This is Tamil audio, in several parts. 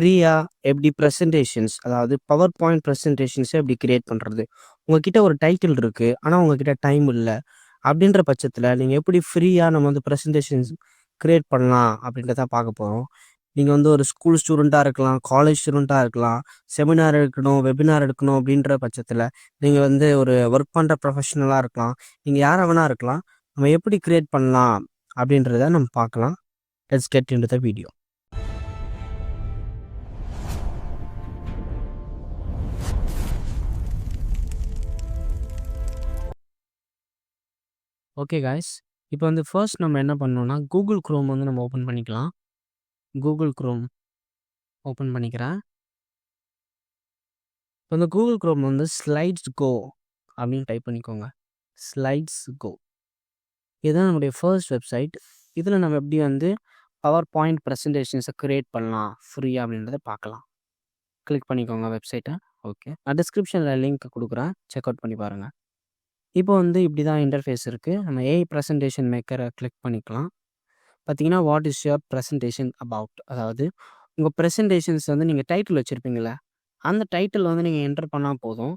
ஃப்ரீயா எப்படி பிரசன்டேஷன்ஸ், அதாவது பவர் பாயிண்ட் பிரசன்டேஷன்ஸ எப்படி கிரியேட் பண்றது? உங்ககிட்ட ஒரு டைட்டில் இருக்கு. ஆனா உங்ககிட்ட டைம் இல்ல. அப்படின்ற பட்சத்தில நீங்க எப்படி ஃப்ரீயா நம்ம வந்து பிரசன்டேஷன்ஸ் கிரியேட் பண்ணலாம் அப்படின்றத பார்க்க போறோம். நீங்க வந்து ஒரு ஸ்கூல் ஸ்டூடெண்ட்டா இருக்கலாம், காலேஜ் ஸ்டூடெண்ட்டா இருக்கலாம், செமினார் எடுக்கணும், வெபினார் எடுக்கணும் அப்படின்ற பட்சத்தில, நீங்க வந்து ஒரு ஒர்க் பண்ற ப்ரொஃபஷனலா இருக்கலாம். நீங்க யாரா வேணா இருக்கலாம். நம்ம எப்படி கிரியேட் பண்ணலாம் அப்படின்றத நம்ம பார்க்கலாம். Let's get into the video. Okay guys. இப்போ வந்து ஃபர்ஸ்ட் நம்ம என்ன பண்ணணும்னா, கூகுள் குரோம் வந்து நம்ம ஓப்பன் பண்ணிக்கலாம். கூகுள் குரோம் ஓப்பன் பண்ணிக்கிறேன். இப்போ இந்த கூகுள் குரோம் வந்து ஸ்லைட்ஸ் கோ அப்படின்னு டைப் பண்ணிக்கோங்க. ஸ்லைட்ஸ் கோ. இதுதான் நம்முடைய ஃபர்ஸ்ட் வெப்சைட். இதில் நம்ம எப்படி வந்து பவர் பாயிண்ட் ப்ரெசன்டேஷன்ஸை கிரியேட் பண்ணலாம் ஃப்ரீயாக அப்படின்றத பார்க்கலாம். கிளிக் பண்ணிக்கோங்க வெப்சைட்டை. ஓகே, நான் டிஸ்கிரிப்ஷனில் லிங்க் கொடுக்குறேன், செக் அவுட் பண்ணி பாருங்கள். இப்போ வந்து இப்படி தான் இன்டர்ஃபேஸ் இருக்குது. நம்ம ஏஐ ப்ரெசன்டேஷன் மேக்கரை கிளிக் பண்ணிக்கலாம். பார்த்தீங்கன்னா, what is your presentation about, அதாவது உங்கள் ப்ரெசன்டேஷன்ஸ் வந்து நீங்கள் டைட்டில் வச்சுருப்பீங்களே, அந்த டைட்டில் வந்து நீங்கள் என்டர் பண்ணால் போதும்.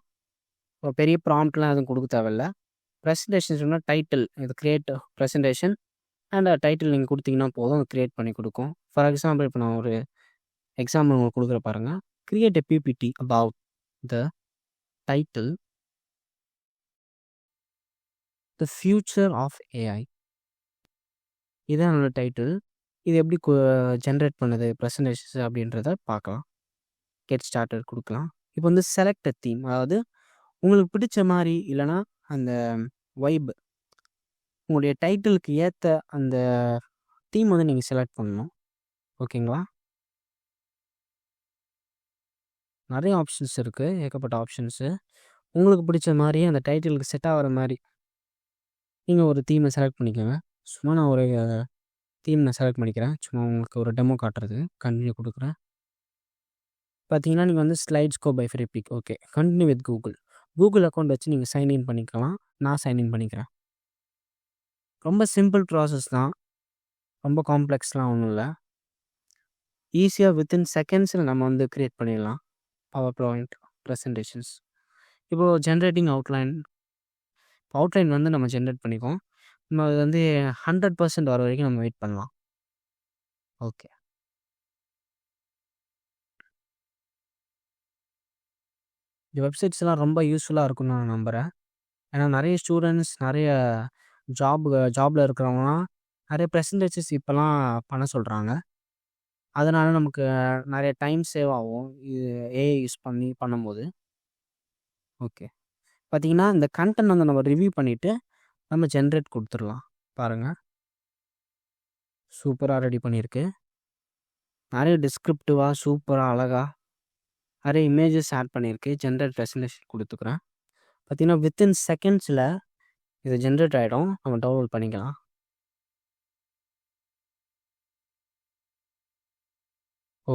ஒரு பெரிய ப்ராம்ப்ட்லாம் எதுவும் கொடுக்க தேவையில்ல. ப்ரெசன்டேஷன்ஸ்னா டைட்டில், இது கிரியேட் ப்ரெசன்டேஷன் அண்ட் டைட்டில் நீங்கள் கொடுத்தீங்கன்னா போதும், அது கிரியேட் பண்ணி கொடுக்கும். ஃபார் எக்ஸாம்பிள் இப்போ நான் ஒரு எக்ஸாம்பிள் உங்களுக்கு கொடுக்குற பாருங்கள். Create a PPT about the title the future of AI. இதான் என்னோட டைட்டில். இது எப்படி ஜென்ரேட் பண்ணுது ப்ரெசன்டேஷன்ஸ் அப்படின்றத பார்க்கலாம். கெட் ஸ்டார்டட் கொடுக்கலாம். இப்போ வந்து செலக்ட் அ தீம், அதாவது உங்களுக்கு பிடிச்ச மாதிரி இல்லைனா அந்த வைப், உங்களுடைய டைட்டிலுக்கு ஏற்ற அந்த தீம் வந்து நீங்கள் செலக்ட் பண்ணணும். ஓகேங்களா? நிறைய ஆப்ஷன்ஸ் இருக்குது, ஏகப்பட்ட ஆப்ஷன்ஸு. உங்களுக்கு பிடிச்ச மாதிரி அந்த டைட்டிலுக்கு செட் ஆகிற மாதிரி நீங்கள் ஒரு தீமை செலக்ட் பண்ணிக்கோங்க. சும்மா நான் ஒரு தீம் நான் செலக்ட் பண்ணிக்கிறேன். சும்மா உங்களுக்கு ஒரு டெமோ காட்டுறது. கண்டினியூ கொடுக்குறேன். பார்த்தீங்கன்னா, நீங்கள் வந்து slides go by Freepik. Okay, continue with Google. Google account வச்சு நீங்கள் சைன்இன் பண்ணிக்கலாம். நான் சைன்இன் பண்ணிக்கிறேன். ரொம்ப சிம்பிள் ப்ராசஸ் தான், ரொம்ப காம்ப்ளெக்ஸ்லாம் ஒன்றும் இல்லை. ஈஸியாக வித்தின் செகண்ட்ஸில் நம்ம வந்து க்ரியேட் பண்ணிடலாம் பவர் பாயிண்ட் ப்ரெசன்டேஷன்ஸ். இப்போது ஜென்ரேட்டிங் அவுட்லைன் வந்து நம்ம ஜென்ரேட் பண்ணிக்கோம். நம்ம அது வந்து 100% வர வரைக்கும் நம்ம வெயிட் பண்ணலாம். ஓகே, இந்த வெப்சைட்ஸ்லாம் ரொம்ப யூஸ்ஃபுல்லாக இருக்கும்னு நான் நம்புகிறேன். ஏன்னா நிறைய ஸ்டூடெண்ட்ஸ், நிறைய ஜாபில் இருக்கிறவங்களாம் நிறைய ப்ரெசன்டேஷன்ஸ் இப்போலாம் பண்ண சொல்கிறாங்க. அதனால் நமக்கு நிறைய டைம் சேவ் ஆகும் இது ஏஐ யூஸ் பண்ணி பண்ணும்போது. ஓகே, பார்த்தீங்கன்னா இந்த கண்டென்ட் வந்து நம்ம ரிவ்யூ பண்ணிவிட்டு நம்ம ஜென்ரேட் கொடுத்துடலாம். பாருங்கள், சூப்பராக ரெடி பண்ணியிருக்கு. நிறைய டிஸ்கிரிப்டிவாக சூப்பராக அழகாக நிறைய இமேஜஸ் ஆட் பண்ணியிருக்கு. ஜென்ரேட் ப்ரெசன்டேஷன் கொடுத்துக்கிறேன். பார்த்தீங்கன்னா வித்தின் செகண்ட்ஸில் இது ஜென்ரேட் ஆகிடும். நம்ம டவுன்லோட் பண்ணிக்கலாம்.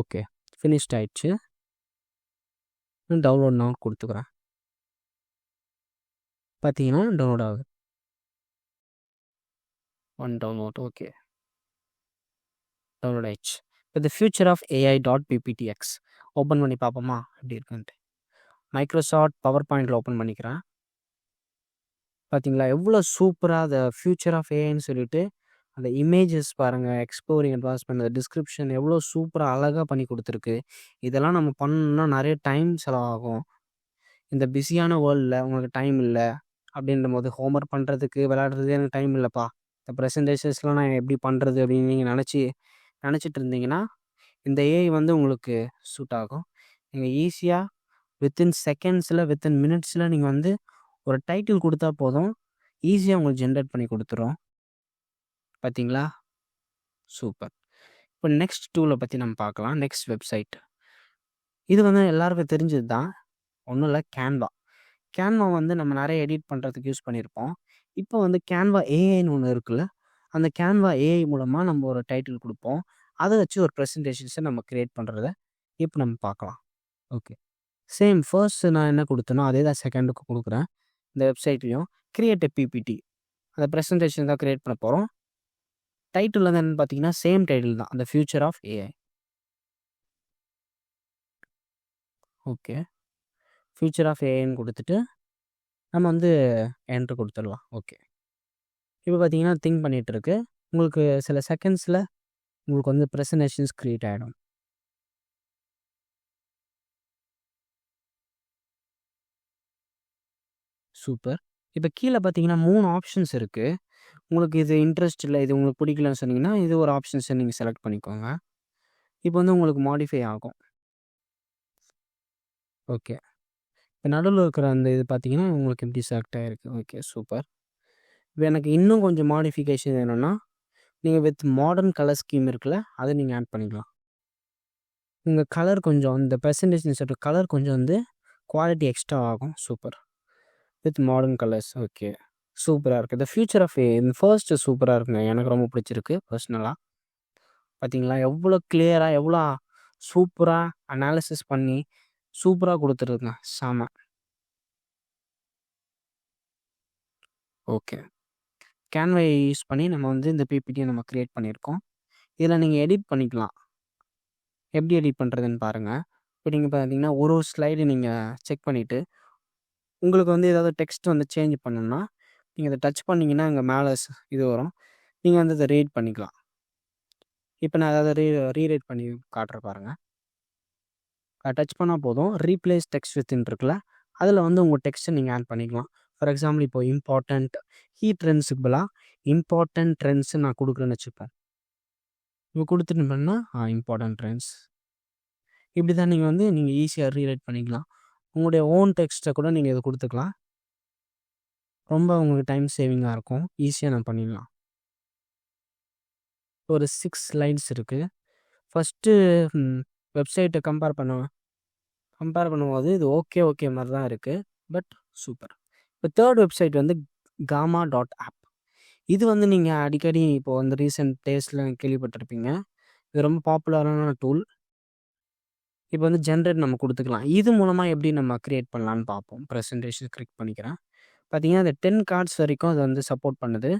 ஓகே, ஃபினிஷ்ட் ஆயிடுச்சு. டவுன்லோட் நான் கொடுத்துக்கிறேன். பார்த்தீங்கன்னா டவுன்லோட் ஆகுது. டவுன்லோட். ஓகே, டவுன்லோட் ஆயிடுச்சு. இப்போ the future of AI .pptx open பண்ணி பார்ப்போமா எப்படி இருக்குன்ட்டு. மைக்ரோசாஃப்ட் பவர் பாயிண்டில் ஓப்பன் பண்ணிக்கிறேன். பார்த்தீங்களா எவ்வளோ சூப்பராக த ஃபியூச்சர் ஆஃப் ஏஐன்னு சொல்லிட்டு அந்த இமேஜஸ் பாருங்கள், எக்ஸ்ப்ளோரிங் அட்வான்ஸ்மெண்ட், அந்த டிஸ்கிரிப்ஷன் எவ்வளோ சூப்பராக அழகாக பண்ணி கொடுத்துருக்கு. இதெல்லாம் நம்ம பண்ணணும்னா நிறைய டைம் செலவாகும். இந்த பிஸியான வேர்ல்டில் உங்களுக்கு டைம் இல்லை அப்படின்ற போது ஹோம்ஒர்க் பண்ணுறதுக்கு, விளையாடுறதுக்கு எனக்கு டைம் இல்லைப்பா, இந்த ப்ரெசன்டேஷன்ஸ்லாம் நான் எப்படி பண்ணுறது அப்படின்னு நீங்கள் நினச்சிட்டு இருந்தீங்கன்னா இந்த ஏஐ வந்து உங்களுக்கு சூட் ஆகும். நீங்கள் ஈஸியாக வித்தின் செகண்ட்ஸில், வித்தின் மினிட்ஸில் நீங்கள் வந்து ஒரு டைட்டில் கொடுத்தா போதும், ஈஸியாக உங்களுக்கு ஜென்ரேட் பண்ணி கொடுத்துரும். பார்த்தீங்களா, சூப்பர். இப்போ நெக்ஸ்ட் டூலை பற்றி நம்ம பார்க்கலாம். நெக்ஸ்ட் வெப்சைட், இது வந்து எல்லாருக்கும் தெரிஞ்சது தான், ஒன்றும் இல்லை, கேன்வா வந்து நம்ம நிறைய எடிட் பண்ணுறதுக்கு யூஸ் பண்ணியிருப்போம். இப்போ வந்து கேன்வா ஏஐன்னு ஒன்று இருக்குல்ல, அந்த கேன்வா ஏஐ மூலமாக நம்ம ஒரு டைட்டில் கொடுப்போம். அதை வச்சு ஒரு ப்ரெசன்டேஷன்ஸை நம்ம க்ரியேட் பண்ணுறத இப்போ நம்ம பார்க்கலாம். ஓகே, சேம் ஃபர்ஸ்ட் நான் என்ன கொடுத்தனோ அதே தான் செகண்டுக்கு கொடுக்குறேன். இந்த வெப்சைட்லேயும் கிரியேட் எ பிபிடி, அந்த ப்ரெசன்டேஷன் தான் க்ரியேட் பண்ண போகிறோம். டைட்டில் வந்து என்னென்னு பார்த்தீங்கன்னா சேம் டைட்டில் தான், அந்த future of AI. Okay. Future of ஏஐன்னு குடுத்துட்டு, நம்ம வந்து என்டர் குடுத்துடலாம். ஓகே. இப்ப பார்த்தீங்கன்னா, திங்க் பண்ணிட்டுருக்கு. உங்களுக்கு சில செகண்ட்ஸ்ல உங்களுக்கு வந்து பிரசன்டேஷன்ஸ் கிரியேட் ஆயிடும். சூப்பர். இப்ப கீழ பார்த்தீங்கன்னா, 3 ஆப்ஷன்ஸ் இருக்கு. உங்களுக்கு இது இன்ட்ரெஸ்ட் இல்ல, இது உங்களுக்கு பிடிக்கலன்னு சொன்னீங்கன்னா, இது ஒரு ஆப்ஷன்ஸ நீங்க செலக்ட் பண்ணிக்கோங்க. இப்ப வந்து உங்களுக்கு மாடிஃபை ஆகும். ஓகே. இப்ப நடுவுல இருக்கிற அந்த இது பார்த்தீங்கன்னா, உங்களுக்கு இப்படி செலக்ட் ஆயிருக்கு. Okay, super. இப்ப எனக்கு இன்னும் கொஞ்சம் மாடிஃபிகேஷன் வேணும்னா, நீங்க வித் மாடர்ன் கலர் ஸ்கீம் இருக்குல்ல, அத நீங்க ஆட் பண்ணிக்கலாம். உங்க கலர் கொஞ்சம் இந்த பிரசன்டேஷன் செட் கலர் கொஞ்சம் வந்து குவாலிட்டி எக்ஸ்ட்ரா ஆகும். Super. With modern colours. Okay. சூப்பரா இருக்கு. த ஃபியூச்சர் ஆஃப் ஏஐ இந்த ஃபர்ஸ்ட் சூப்பரா இருக்குங்க. எனக்கு ரொம்ப பிடிச்சிருக்கு பர்சனலா. பார்த்தீங்களா, எவ்வளோ கிளியரா, எவ்வளோ சூப்பரா அனாலிசிஸ் பண்ணி, சூப்பரா குடுத்துருக்குங்க. செம. ஓகே. கேன்வா யூஸ் பண்ணி நம்ம வந்து இந்த பிபிடிய நம்ம கிரியேட் பண்ணியிருக்கோம். இதில நீங்க எடிட் பண்ணிக்கலாம். எப்படி எடிட் பண்ணுறதுன்னு பாருங்க. இப்ப நீங்க பார்த்தீங்கன்னா, ஒரு ஒரு ஸ்லைடு நீங்க செக் பண்ணிட்டு, உங்களுக்கு வந்து ஏதாவது டெக்ஸ்ட் வந்து சேஞ்ச் பண்ணணும்னா, நீங்க இத டச் பண்ணீங்கன்னா, அங்க மேல இது வரும். நீங்க வந்து இத ரீட் பண்ணிக்கலாம். இப்ப நான் அத ரீரைட் பண்ணி காட்டுறேன் பாருங்க. டச் பண்ணா போதும். ரீப்ளேஸ் டெக்ஸ்ட் வித்ன்னு இருக்குல்ல, அதில வந்து உங்க டெக்ஸ்ட்ட நீங்க ஆட் பண்ணிக்கலாம். ஃபார் எக்ஸாம்பிள் இப்போ இம்பார்ட்டன்ட் ட்ரெண்ட்ஸுக்கு பதிலா இம்பார்ட்டன்ட் ட்ரெண்ட்ஸ்ன்னு நான் குடுக்குறேன்னு வச்சுப்பேன். இப்போ குடுத்துட்டு பண்ணா இம்பார்ட்டன்ட் ட்ரெண்ட்ஸ். இப்படி தான் நீங்க ஈஸியா ரீரைட் பண்ணிக்கலாம். உங்களுடைய ஓன் டெக்ஸ்ட்ட கூட நீங்க இத குடுத்துக்கலாம். ரொம்ப உங்களுக்கு டைம் சேவிங்கா இருக்கும். ஈஸியா நான் பண்ணிடலாம். ஒரு 6 ஸ்லைட்ஸ் இருக்கு. ஃபர்ஸ்ட்டு ம் வெப்சைட்ட கம்பேர் பண்ணும்போது இது ஓகே மாரி தான் இருக்கு. But super. இப்போ 3 வெப்சைட் வந்து காமா டாட் ஆப். இது வந்து நீங்க அடிக்கடி இப்போ வந்து ரீசென்ட் டேஸ்ல கேள்விப்பட்டிருப்பீங்க. இது ரொம்ப பாப்புலரான டூல். இப்போ வந்து ஜென்ரேட் நம்ம குடுத்துக்கலாம். இது மூலமா எப்படி நம்ம கிரியேட் பண்ணலான்னு பார்ப்போம். பிரசன்டேஷன் கிளிக் பண்ணிக்கிறேன். பார்த்தீங்கன்னா, அது 10 கார்ட்ஸ் வரைக்கும் அது வந்து சப்போர்ட் பண்ணுது.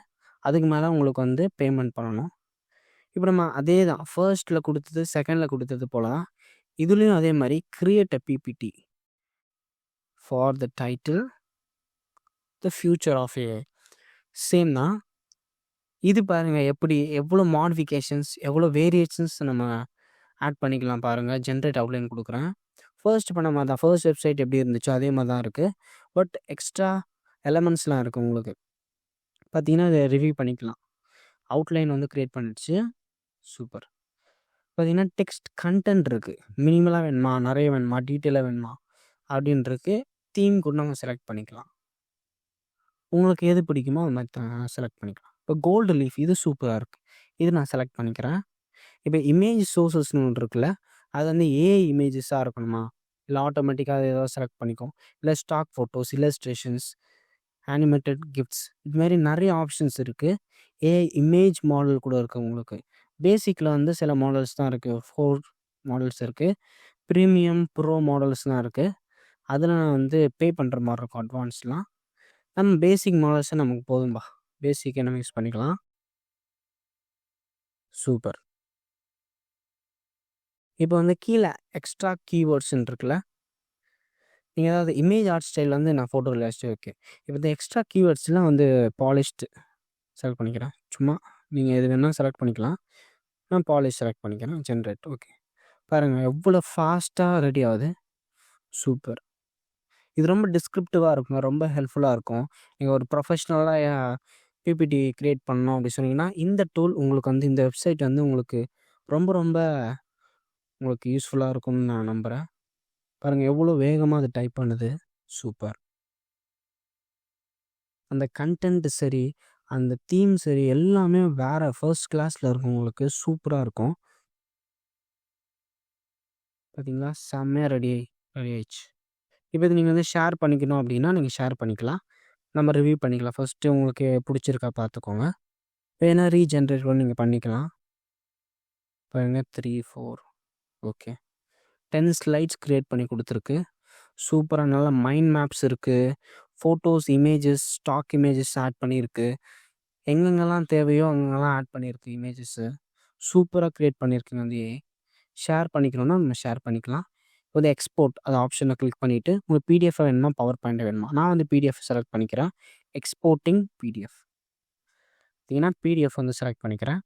அதுக்கு மேல உங்களுக்கு வந்து பேமெண்ட் பண்ணணும். இப்போ நம்ம அதே தான் ஃபர்ஸ்ட்ல குடுத்தது, செகண்ட்ல குடுத்தது போல தான். இதுலயும் அதே மாரி create a PPT for the title the future of AI. Same தான். இது பாருங்க எப்படி எவ்வளோ மாடிஃபிகேஷன்ஸ், எவ்வளோ வேரியேஷன்ஸ் நம்ம ஆட் பண்ணிக்கலாம் பாருங்க. ஜென்ரேட் அவுட்லைன் குடுக்குறேன். ஃபர்ஸ்ட் பண்ண மாரி தான். ஃபர்ஸ்ட் வெப்சைட் எப்படி இருந்துச்சோ அதே மாரி தான் இருக்கு. பட் எக்ஸ்ட்ரா எலமெண்ட்ஸ்லாம் இருக்கு உங்களுக்கு. பார்த்தீங்கன்னா, இத ரிவ்யூ பண்ணிக்கலாம். அவுட்லைன் வந்து கிரியேட் பண்ணிடுச்சு. சூப்பர். பார்த்தீங்கன்னா, டெக்ஸ்ட் கன்டென்ட் இருக்கு. மினிமலா வேணுமா? நெறைய வேணுமா? டீட்டெயிலா வேணுமா? அப்படின்னு இருக்கு. தீம் கூட நம்ம செலக்ட் பண்ணிக்கலாம். உங்களுக்கு எது பிடிக்குமோ அது மாரி செலக்ட் பண்ணிக்கலாம். இப்போ கோல்டு லீஃப் இது சூப்பரா இருக்கு. இது நான் செலக்ட் பண்ணிக்கிறேன். இப்போ இமேஜ் சோர்சஸ்ன்னு ஒண்ணு இருக்குல்ல, அது வந்து ஏஐ இமேஜஸா இருக்கணுமா? இல்ல ஆட்டோமேட்டிக்கா அத ஏதாவது செலக்ட் பண்ணிக்கும். இல்ல stock photos, illustrations, animated gifts இது மாரி நெறைய ஆப்ஷன்ஸ் இருக்கு. ஏஐ இமேஜ் மாடல் கூட இருக்கு உங்களுக்கு. பேசிக்ல வந்து சில மாடல்ஸ் தான் இருக்கு. 4 மாடல்ஸ் இருக்கு. பிரீமியம், ப்ரோ மாடல்ஸ்லாம் இருக்கு. அதில நான் வந்து பே பண்ற மாரி இருக்கும் அட்வான்ஸ்லாம். நம்ம பேசிக் மாடல்ஸே நமக்கு போதும்பா. பேசிக்கே நம்ம யூஸ் பண்ணிக்கலாம். சூப்பர். இப்போ வந்து கீழ எக்ஸ்ட்ரா கீவேர்ட்ஸ்ன்னு இருக்குல்ல, நீங்க ஏதாவது இமேஜ் ஆர்ட் ஸ்டைல் வந்து நான் ஃபோட்டோ இல்லாஸ்ட்டு ஓகே. இப்போ இந்த எக்ஸ்ட்ரா கீவேர்ட்ஸ்லாம் வந்து பாலிஷ்டு செலக்ட் பண்ணிக்கிறேன். சும்மா நீங்க எது வேணா செலக்ட் பண்ணிக்கலாம். நான் பாலிஷ் செலக்ட் பண்ணிக்கிறேன். Generate okay. பாருங்க எவ்வளோ ஃபாஸ்ட்டா ரெடி ஆகுது. சூப்பர். இது ரொம்ப டிஸ்கிரிப்டிவா இருக்குங்க. ரொம்ப ஹெல்ப்ஃபுல்லா இருக்கும். நீங்க ஒரு ப்ரொஃபஷ்னலா பிபிடி கிரியேட் பண்ணணும் அப்படி சொன்னீங்கன்னா, இந்த டூல் உங்களுக்கு வந்து இந்த வெப்சைட் வந்து உங்களுக்கு ரொம்ப உங்களுக்கு யூஸ்ஃபுல்லா இருக்கும்னு நான் நம்புறேன். பாருங்க எவ்வளோ வேகமா அது டைப் பண்ணுது. சூப்பர். அந்த கன்டென்ட் சரி, அந்த தீம் சரி எல்லாமே வேற ஃபர்ஸ்ட் கிளாஸ்ல இருக்கும் உங்களுக்கு. சூப்பரா இருக்கும். பார்த்தீங்களா? செம்மையா ரெடி ஆயிடுச்சு. இப்போ இது நீங்க வந்து ஷேர் பண்ணிக்கணும் அப்படின்னா, நீங்க ஷேர் பண்ணிக்கலாம். நம்ம ரிவ்யூ பண்ணிக்கலாம். ஃபர்ஸ்ட்டு உங்களுக்கு புடிச்சிருக்கா பார்த்துக்கோங்க. வேணா ரீஜெனரேட் கூட நீங்க பண்ணிக்கலாம். பாருங்க 3, 4 ஓகே. 10 ஸ்லைட்ஸ் கிரியேட் பண்ணி குடுத்துருக்கு. சூப்பரா நல்ல மைண்ட் மேப்ஸ் இருக்கு. Photos, images, stock images add பண்ணியிருக்கு. எங்கெங்கலாம் தேவையோ அங்கங்கலாம் ஆட் பண்ணியிருக்கு இமேஜஸு. சூப்பரா கிரியேட் பண்ணியிருக்குங்க அந்த ஏஐ. ஷேர் பண்ணிக்கணும்னா நம்ம ஷேர் பண்ணிக்கலாம். வந்து எக்ஸ்போர்ட் அந்த ஆப்ஷனை கிளிக் பண்ணிவிட்டு உங்களுக்கு பிடிஎஃப் வேணுமா பவர் பாயிண்ட் வேணுமா, நான் வந்து பிடிஎஃப் செலக்ட் பண்ணிக்கிறேன். எக்ஸ்போர்ட்டிங் பிடிஎஃப் பார்த்தீங்கன்னா பிடிஎஃப் வந்து செலக்ட் பண்ணிக்கிறேன்.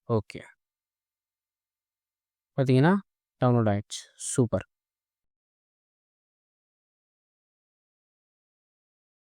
ஓகே பார்த்தீங்கன்னா டவுன்லோட் ஆயிடுச்சு. சூப்பர்.